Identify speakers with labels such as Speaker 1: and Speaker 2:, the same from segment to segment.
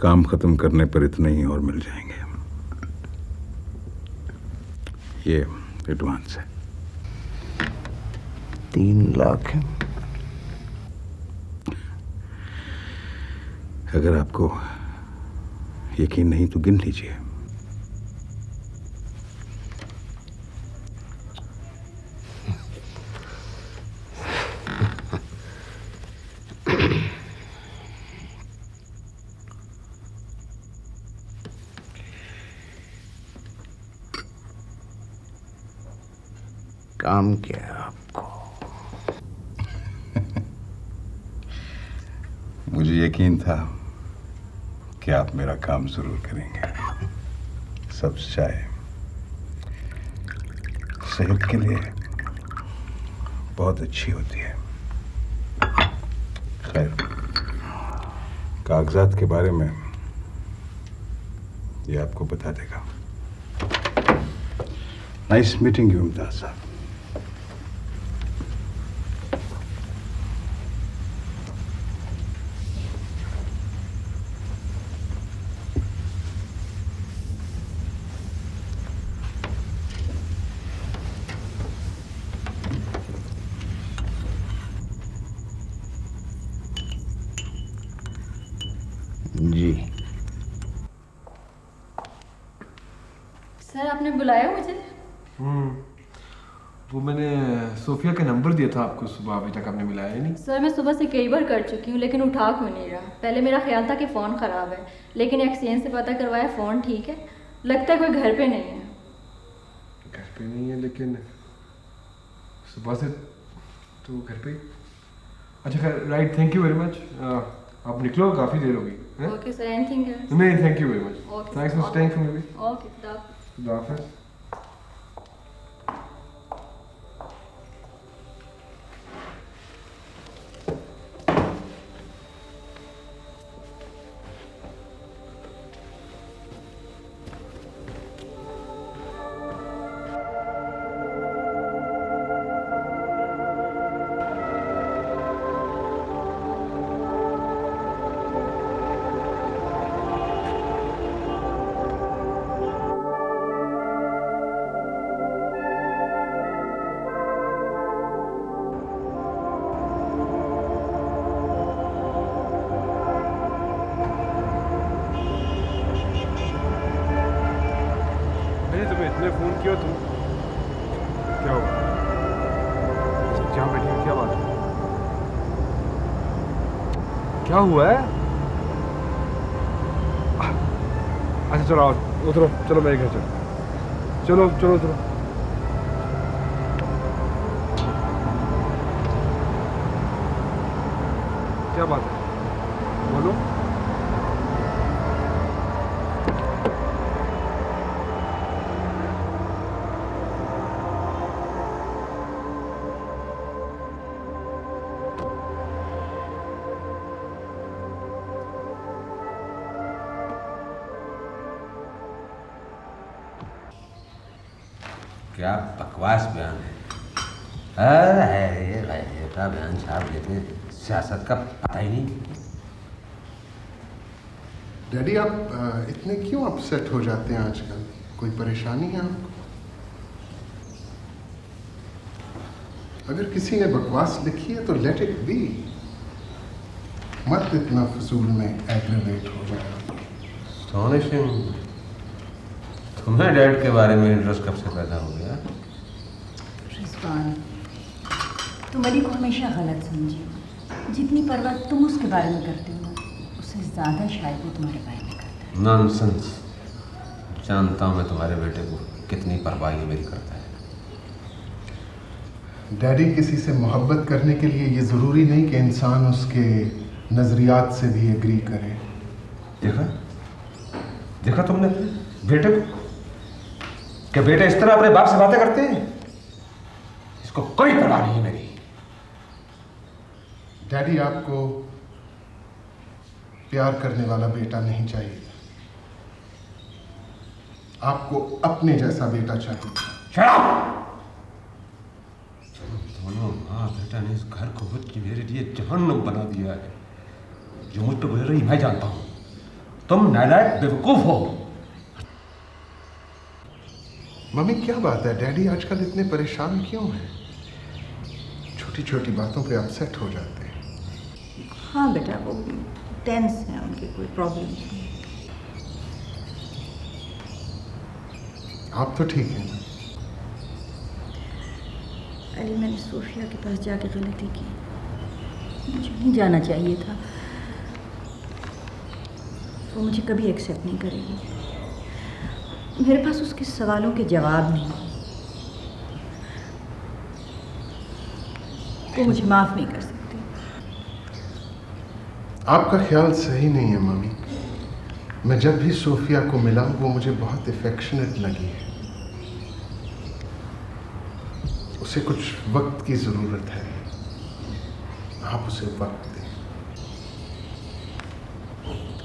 Speaker 1: काम खत्म करने पर इतने ही और मिल जाएंगे। ये एडवांस है।
Speaker 2: 3 लाख है।
Speaker 1: अगर आपको यकीन नहीं तो गिन लीजिए।
Speaker 2: काम क्या है आपको?
Speaker 1: मुझे यकीन था कि आप मेरा काम जरूर करेंगे। सब्ज चाय सेहत के लिए बहुत अच्छी होती है। खैर, कागजात के बारे में ये आपको बता देगा। नाइस मीटिंग यू इम्तियाज साहब।
Speaker 2: जी
Speaker 3: सर, आपने बुलाया मुझे?
Speaker 4: वो मैंने सोफिया का नंबर दिया था आपको सुबह, अभी तक आपने मिलाया नहीं।
Speaker 3: सर, मैं सुबह से कई बार कर चुकी हूँ लेकिन उठा क्यों नहीं रहा। पहले मेरा ख्याल था कि फ़ोन ख़राब है, लेकिन एक्सचेंज से पता करवाया फ़ोन ठीक है। लगता है कोई घर पे नहीं है।
Speaker 4: घर पे नहीं है, लेकिन सुबह से तो घर पे। अच्छा खैर, right, thank you very much. आप निकलो, काफ़ी देर होगी।
Speaker 3: Okay sir, anything else?
Speaker 4: नहीं, thank you very much.
Speaker 3: Okay,
Speaker 4: thanks for staying for me.
Speaker 3: Okay,
Speaker 4: खुदा हाफिज़। तुम्हें इतने फोन किया, तुम क्या हुआ? जहाँ बैठी हो, क्या बात है? क्या हुआ है? अच्छा चलो आओ, उतरो, चलो मेरे घर चलो। चलो चलो उतरो। क्या बात है, बोलो।
Speaker 5: क्या बकवास बयान है। ये का बयान छाप देते, सियासत का पता ही नहीं।
Speaker 6: डैडी, आप इतने क्यों अपसेट हो जाते हैं आजकल? कोई परेशानी है आपको? अगर किसी ने बकवास लिखी है तो लेट इट बी। मत इतना फजूल में एग्रेवेट हो जाए।
Speaker 5: Astonishing। तुम्हें डैड के बारे में इंटरेस्ट कब से पैदा हो गया?
Speaker 7: रिजवान, तुम अली को हमेशा गलत समझी हो। जितनी परवाह तुम उसके बारे में करते हो ना, उससे ज़्यादा शायद वो तुम्हारे बारे में करता है।
Speaker 5: नॉनसेंस। जानता हूँ मैं तुम्हारे बेटे को कितनी परवाह ये मेरी करता है।
Speaker 6: डैडी, किसी से मोहब्बत करने के लिए ये ज़रूरी नहीं कि इंसान उसके नज़रियात से भी एग्री करे।
Speaker 5: देखा तुमने बेटे को? क्या बेटे इस तरह अपने बाप से बातें करते हैं? इसको कोई परवाह नहीं है मेरी।
Speaker 6: डैडी, आपको प्यार करने वाला बेटा नहीं चाहिए। आपको अपने जैसा बेटा चाहिए।
Speaker 5: Shut up! दोनों माँ बेटा ने इस घर को मुझ की मेरे लिए जहन्नुम बना दिया है। जो मुझ पर गुजर रही मैं जानता हूँ, तुम नालायक बेवकूफ हो।
Speaker 6: मम्मी क्या बात है, डैडी आजकल इतने परेशान क्यों हैं? छोटी छोटी बातों पे अपसेट हो जाते हैं।
Speaker 7: हाँ बेटा, वो टेंस हैं, उनकी कोई प्रॉब्लम नहीं।
Speaker 6: आप तो ठीक हैं ना?
Speaker 7: अली, मैंने सोफिया के पास जाके गलती की, मुझे नहीं जाना चाहिए था। वो मुझे कभी एक्सेप्ट नहीं करेगी। मेरे पास उसके सवालों के जवाब नहीं। वो मुझे माफ़ नहीं कर सकती।
Speaker 6: आपका ख्याल सही नहीं है मम्मी। मैं जब भी सोफिया को मिला वो मुझे बहुत अफेक्शनेट लगी है। उसे कुछ वक्त की ज़रूरत है, आप उसे वक्त दें।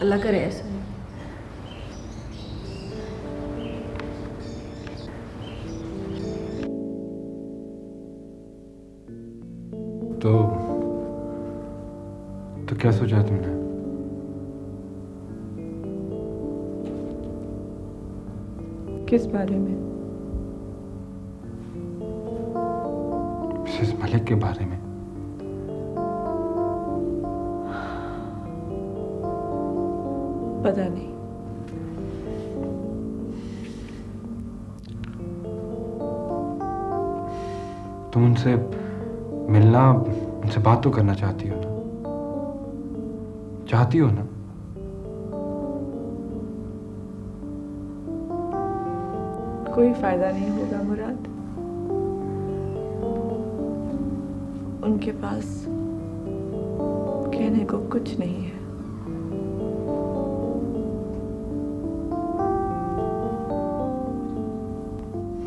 Speaker 7: अल्लाह करे ऐसा ही।
Speaker 4: तो क्या सोचा तुमने?
Speaker 8: किस बारे में?
Speaker 4: मिसेस मलिक के बारे में।
Speaker 8: पता नहीं।
Speaker 4: तुम उनसे मिलना, उनसे बात तो करना चाहती हो ना? चाहती हो ना?
Speaker 8: कोई फायदा नहीं होगा मुराद। उनके पास कहने को कुछ नहीं है।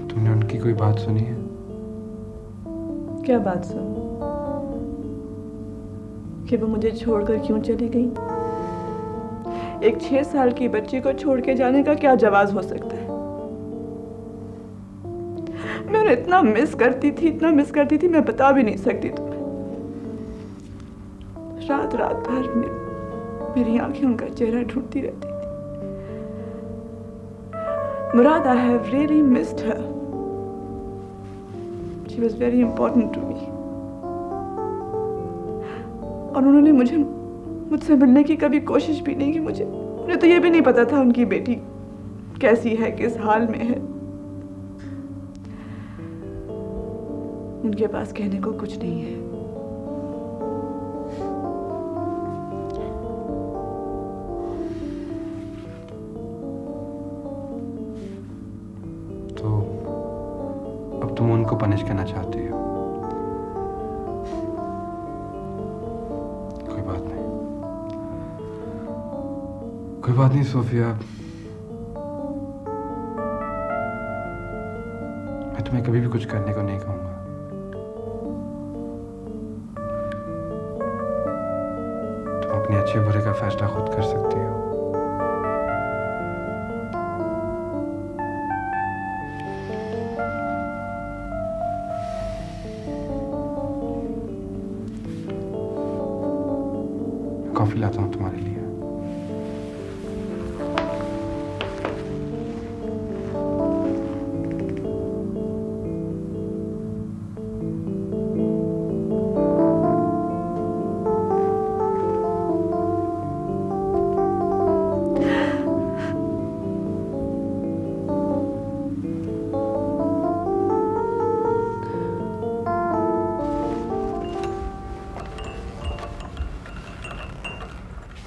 Speaker 4: तुमने उनकी कोई बात सुनी है?
Speaker 8: क्या बात सुन? कि वो मुझे छोड़कर क्यों चली गई? एक 6 साल की बच्ची को छोड़ के जाने का क्या जवाब हो सकता है? मैं उन्हें इतना मिस करती थी, मैं बता भी नहीं सकती तुम्हें। रात भर मेरी आंखें उनका चेहरा ढूंढती रहती थी। मुराद, I have really missed her. She was very important to me. और उन्होंने मुझसे मिलने की कभी कोशिश भी नहीं की। मुझे तो ये भी नहीं पता था उनकी बेटी कैसी है, किस हाल में है। उनके पास कहने को कुछ नहीं है।
Speaker 4: तो अब तुम उनको पनिश करना चाहती हो? कोई बात नहीं सोफिया, मैं तुम्हें कभी भी कुछ करने को नहीं कहूंगा। तुम अपने अच्छे बुरे का फैसला खुद कर सकती हो। कॉफी लाता हूँ तुम्हारे लिए।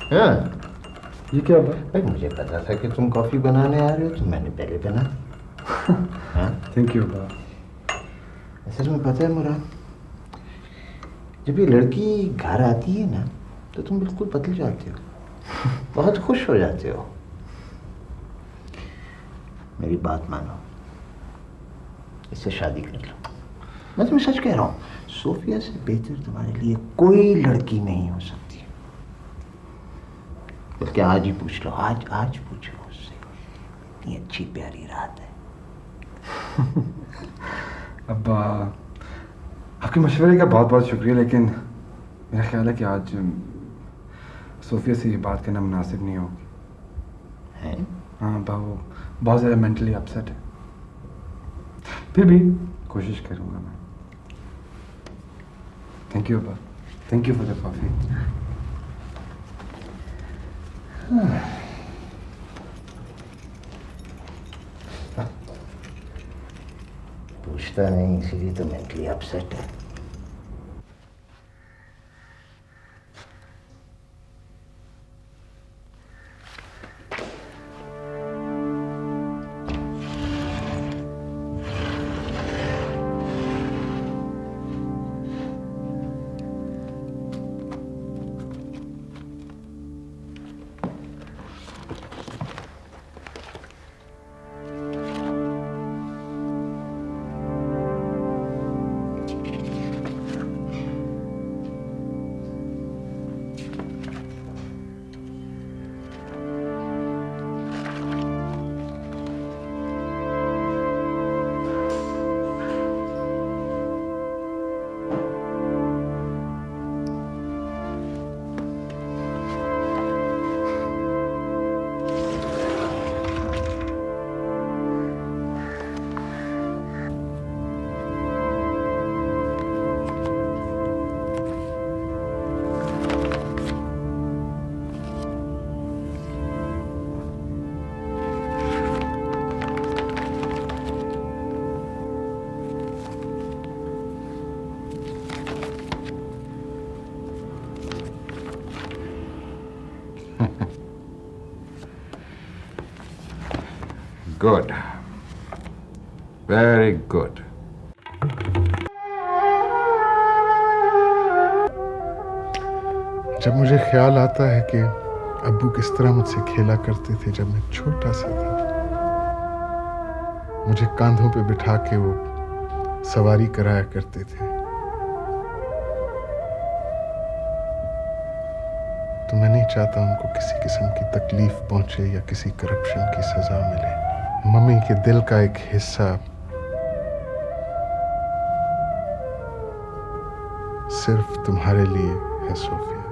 Speaker 2: हाँ,
Speaker 4: ये क्या बात?
Speaker 2: भाई मुझे पता था कि तुम कॉफ़ी बनाने आ रहे हो तो मैंने पहले बना। हाँ,
Speaker 4: थैंक यू।
Speaker 2: असल में पता है मुराद, जब ये लड़की घर आती है ना तो तुम बिल्कुल बदल जाते हो, बहुत खुश हो जाते हो। मेरी बात मानो, इससे शादी कर लो। मैं तुम्हें सच कह रहा हूँ, सोफिया से बेहतर तुम्हारे लिए कोई लड़की नहीं हो सकती। बल्कि आज ही पूछ लो, आज पूछ लो उससे। इतनी अच्छी प्यारी रात है।
Speaker 4: अब आपके मशवरे का बहुत बहुत शुक्रिया, लेकिन मेरा ख्याल है कि आज सोफिया से ये बात करना मुनासिब नहीं होगी।
Speaker 2: हैं?
Speaker 9: हाँ अब्बा वो बहुत ज़्यादा मेंटली अपसेट है। फिर भी कोशिश करूँगा मैं। थैंक यू अब्बा, thank you for the coffee.
Speaker 2: पूछता नहीं इसीलिए तो मेंटली अपसेट है।
Speaker 6: Good, very good. जब मुझे ख्याल आता है कि अब्बू किस तरह मुझसे खेला करते थे जब मैं छोटा सा था, मुझे कांधों पे बिठा के वो सवारी कराया करते थे, तो मैं नहीं चाहता उनको किसी किस्म की तकलीफ पहुंचे या किसी करप्शन की सजा मिले। मम्मी के दिल का एक हिस्सा सिर्फ तुम्हारे लिए है सोफिया।